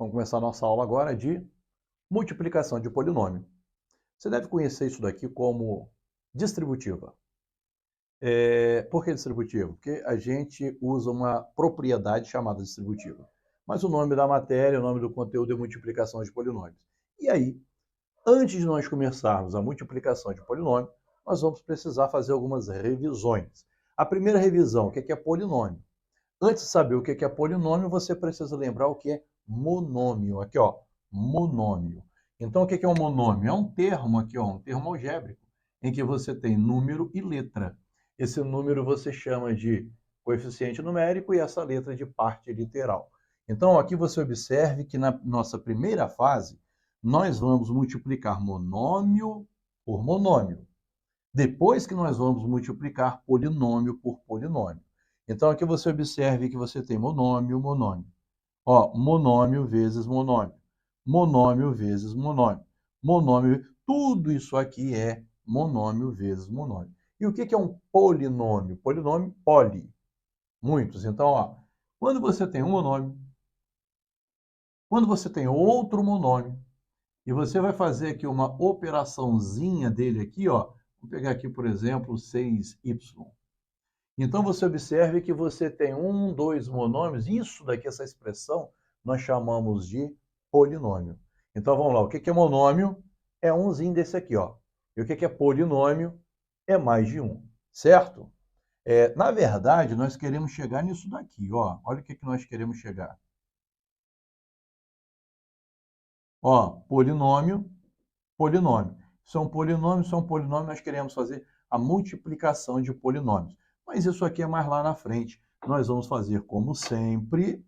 Vamos começar a nossa aula agora de multiplicação de polinômio. Você deve conhecer isso daqui como distributiva. Por que distributiva? Porque a gente usa uma propriedade chamada distributiva. Mas o nome da matéria, o nome do conteúdo é multiplicação de polinômios. E aí, antes de nós começarmos a multiplicação de polinômio, nós vamos precisar fazer algumas revisões. A primeira revisão, o que é polinômio? Antes de saber o que é polinômio, você precisa lembrar o que é monômio. Aqui, ó, monômio. Então, o que é um monômio? É um termo aqui, ó, um termo algébrico, em que você tem número e letra. Esse número você chama de coeficiente numérico e essa letra de parte literal. Então, aqui você observe que na nossa primeira fase, nós vamos multiplicar monômio por monômio. Depois que nós vamos multiplicar polinômio por polinômio. Então, aqui você observe que você tem monômio, monômio. Ó, monômio vezes monômio. Monômio vezes monômio. Monômio, tudo isso aqui é monômio vezes monômio. E o que é um polinômio? Polinômio, poli. Muitos. Então, ó, quando você tem um monômio, quando você tem outro monômio, e você vai fazer aqui uma operaçãozinha dele aqui, ó. Vou pegar aqui, por exemplo, 6y. Então, você observe que você tem dois monômios. Isso daqui, essa expressão, nós chamamos de polinômio. Então, vamos lá. O que é monômio? É umzinho desse aqui, ó. E o que é polinômio? É mais de um, certo? Na verdade, nós queremos chegar nisso daqui, ó. Olha o que nós queremos chegar. Ó, polinômio, polinômio. Isso é um polinômio, isso é um polinômio, nós queremos fazer a multiplicação de polinômios. Mas isso aqui é mais lá na frente. Nós vamos fazer, como sempre,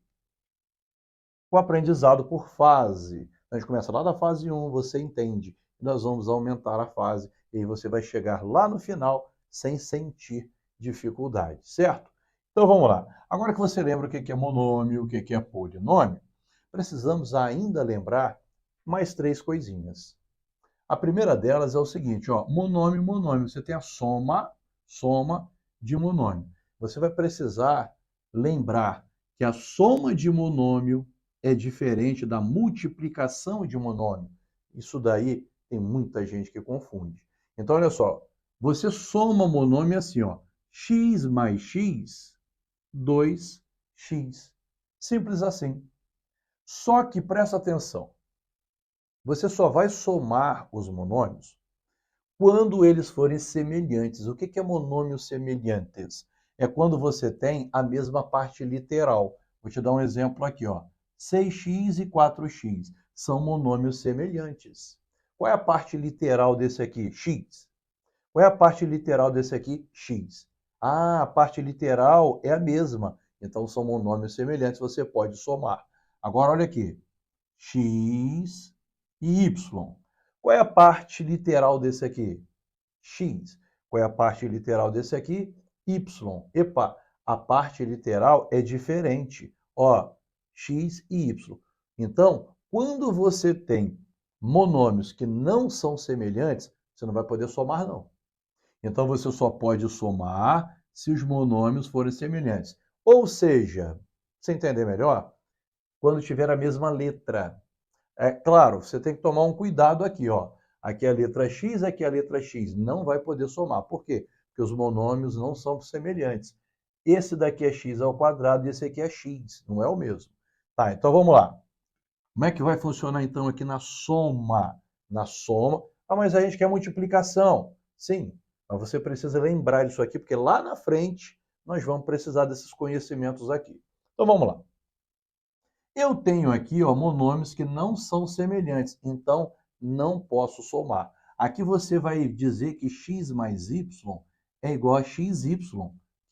o aprendizado por fase. A gente começa lá da fase 1, você entende. Nós vamos aumentar a fase e aí você vai chegar lá no final sem sentir dificuldade, certo? Então vamos lá. Agora que você lembra o que é monômio, o que é polinômio, precisamos ainda lembrar mais três coisinhas. A primeira delas é o seguinte, ó, monômio, monômio. Você tem a soma de monômio. Você vai precisar lembrar que a soma de monômio é diferente da multiplicação de monômio. Isso daí tem muita gente que confunde. Então, olha só, você soma monômio assim, ó, x mais x, 2x. Simples assim. Só que presta atenção. Você só vai somar os monômios quando eles forem semelhantes. O que é monômios semelhantes? É quando você tem a mesma parte literal. Vou te dar um exemplo aqui, ó. 6x e 4x são monômios semelhantes. Qual é a parte literal desse aqui? X. Qual é a parte literal desse aqui? X. Ah, a parte literal é a mesma. Então são monômios semelhantes, você pode somar. Agora olha aqui. X e y. Qual é a parte literal desse aqui? X. Qual é a parte literal desse aqui? Y. Epa, a parte literal é diferente. Ó, x e y. Então, quando você tem monômios que não são semelhantes, você não vai poder somar, não. Então, você só pode somar se os monômios forem semelhantes. Ou seja, você entender melhor? Quando tiver a mesma letra. É claro, você tem que tomar um cuidado aqui, ó. Aqui é a letra x, aqui é a letra x. Não vai poder somar. Por quê? Porque os monômios não são semelhantes. Esse daqui é x ao quadrado e esse aqui é x. Não é o mesmo. Tá, então vamos lá. Como é que vai funcionar então aqui na soma? Na soma. Ah, mas a gente quer multiplicação. Sim, mas você precisa lembrar disso aqui, porque lá na frente nós vamos precisar desses conhecimentos aqui. Então vamos lá. Eu tenho aqui, ó, monômios que não são semelhantes, então não posso somar. Aqui você vai dizer que x mais y é igual a xy,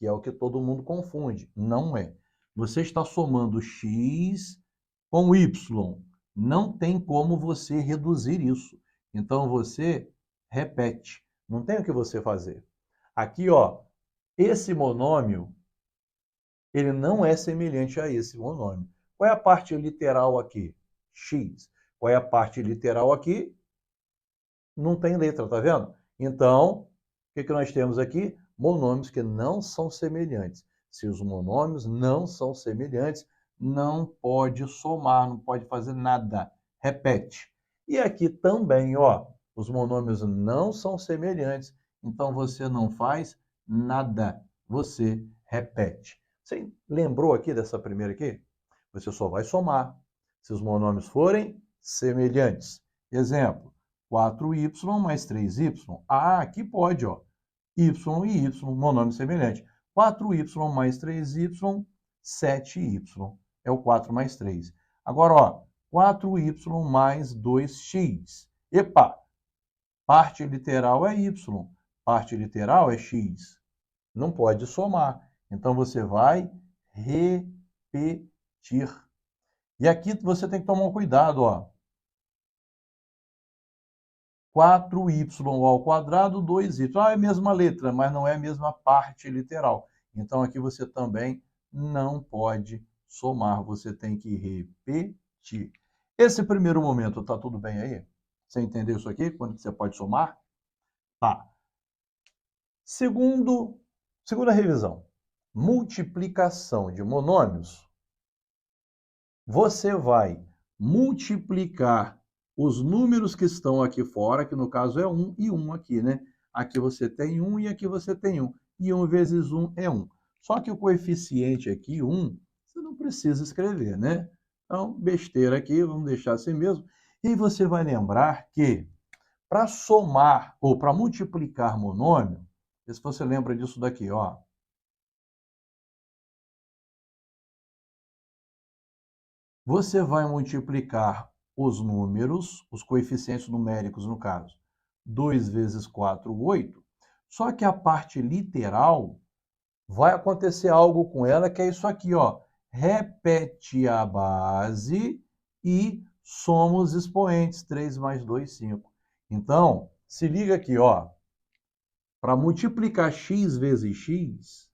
que é o que todo mundo confunde. Não é. Você está somando x com y. Não tem como você reduzir isso. Então você repete. Não tem o que você fazer. Aqui, ó, esse monômio, ele não é semelhante a esse monômio. Qual é a parte literal aqui? X. Qual é a parte literal aqui? Não tem letra, tá vendo? Então, o que nós temos aqui? Monômios que não são semelhantes. Se os monômios não são semelhantes, não pode somar, não pode fazer nada. Repete. E aqui também, ó, os monômios não são semelhantes, então você não faz nada, você repete. Você lembrou aqui dessa primeira aqui? Você só vai somar se os monômios forem semelhantes. Exemplo, 4y mais 3y. Ah, aqui pode, ó. Y e y, monômio semelhante. 4y mais 3y, 7y. É o 4 mais 3. Agora, ó, 4y mais 2x. Epa! Parte literal é y, parte literal é x. Não pode somar. Então, você vai repetir. E aqui você tem que tomar um cuidado, ó. 4y ao quadrado, 2y. Ah, é a mesma letra, mas não é a mesma parte literal. Então, aqui você também não pode somar, você tem que repetir. Esse primeiro momento, está tudo bem aí? Você entendeu isso aqui? Quando você pode somar? Tá. Segunda revisão. Multiplicação de monômios. Você vai multiplicar os números que estão aqui fora, que no caso é 1 e 1 aqui, né? Aqui você tem 1 e aqui você tem 1. E 1 vezes 1 é 1. Só que o coeficiente aqui, 1, você não precisa escrever, né? Então, besteira aqui, vamos deixar assim mesmo. E você vai lembrar que para somar ou para multiplicar monômio, se você lembra disso daqui, ó. Você vai multiplicar os números, os coeficientes numéricos, no caso. 2 vezes 4, 8. Só que a parte literal vai acontecer algo com ela, que é isso aqui, ó. Repete a base e soma os expoentes. 3 mais 2, 5. Então, se liga aqui, ó. Para multiplicar x vezes x,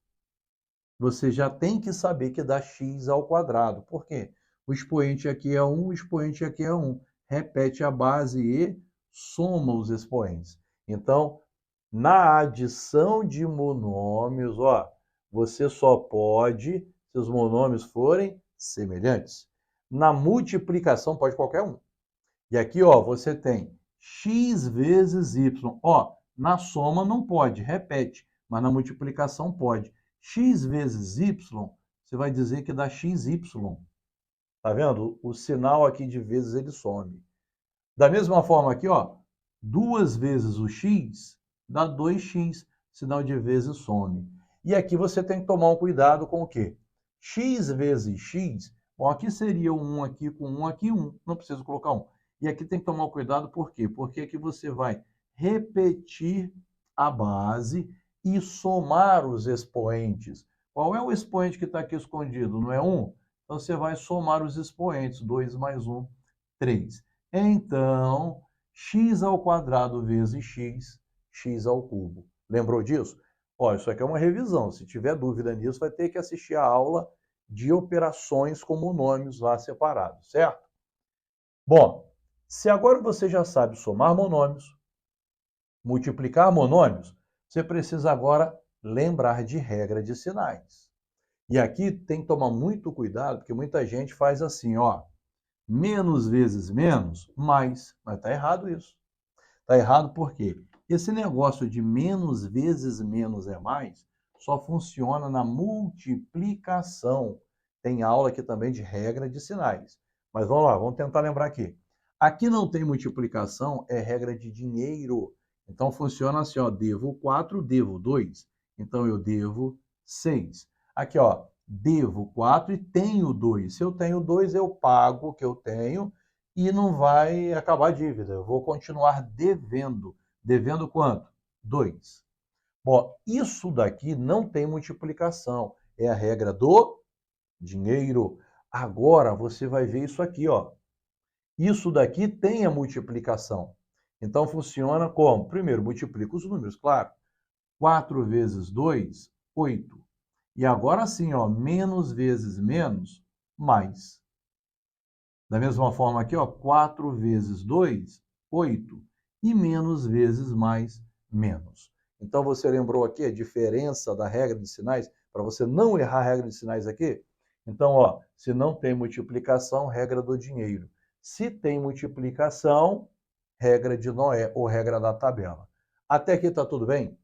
você já tem que saber que dá x ao quadrado. Por quê? O expoente aqui é 1, o expoente aqui é 1. Repete a base e soma os expoentes. Então, na adição de monômios, ó, você só pode se os monômios forem semelhantes. Na multiplicação, pode qualquer um. E aqui, ó, você tem x vezes y. Ó, na soma não pode, repete, mas na multiplicação pode. X vezes y, você vai dizer que dá xy. Tá vendo? O sinal aqui de vezes ele some. Da mesma forma aqui, ó, 2 vezes o x dá 2x, sinal de vezes some. E aqui você tem que tomar um cuidado com o quê? X vezes x, bom, aqui seria 1 aqui com 1 aqui, 1, não preciso colocar 1. E aqui tem que tomar cuidado, por quê? Porque aqui você vai repetir a base e somar os expoentes. Qual é o expoente que está aqui escondido? Não é 1? Então, você vai somar os expoentes. 2 mais 1, 3. Então, x ao quadrado vezes x, x ao cubo. Lembrou disso? Olha, isso aqui é uma revisão. Se tiver dúvida nisso, vai ter que assistir a aula de operações com monômios lá separados, certo? Bom, se agora você já sabe somar monômios, multiplicar monômios, você precisa agora lembrar de regra de sinais. E aqui tem que tomar muito cuidado, porque muita gente faz assim, ó, menos vezes menos, mais. Mas está errado isso. Está errado por quê? Esse negócio de menos vezes menos é mais só funciona na multiplicação. Tem aula aqui também de regra de sinais. Mas vamos lá, vamos tentar lembrar aqui. Aqui não tem multiplicação, é regra de dinheiro. Então funciona assim, ó, devo 4, devo 2. Então eu devo 6. Aqui, ó, devo 4 e tenho 2. Se eu tenho 2, eu pago o que eu tenho e não vai acabar a dívida. Eu vou continuar devendo. Devendo quanto? 2. Bom, isso daqui não tem multiplicação. É a regra do dinheiro. Agora você vai ver isso aqui, ó. Isso daqui tem a multiplicação. Então funciona como? Primeiro, multiplica os números, claro. 4 vezes 2, 8. E agora sim, ó, menos vezes menos, mais. Da mesma forma aqui, ó, 4 vezes 2, 8. E menos vezes mais, menos. Então você lembrou aqui a diferença da regra de sinais? Para você não errar a regra de sinais aqui? Então, ó, se não tem multiplicação, regra do dinheiro. Se tem multiplicação, regra de Noé ou regra da tabela. Até aqui está tudo bem?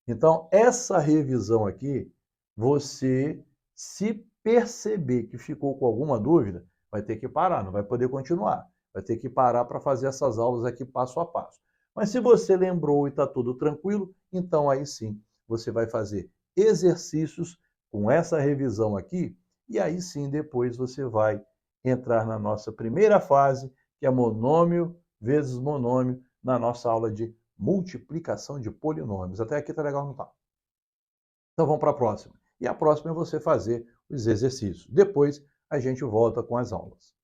Então, essa revisão aqui, você, se perceber que ficou com alguma dúvida, vai ter que parar, não vai poder continuar. Vai ter que parar para fazer essas aulas aqui passo a passo. Mas se você lembrou e está tudo tranquilo, então aí sim, você vai fazer exercícios com essa revisão aqui, e aí sim depois você vai entrar na nossa primeira fase, que é monômio vezes monômio, na nossa aula de multiplicação de polinômios. Até aqui tá legal, não tá? Então vamos para a próxima. E a próxima é você fazer os exercícios. Depois a gente volta com as aulas.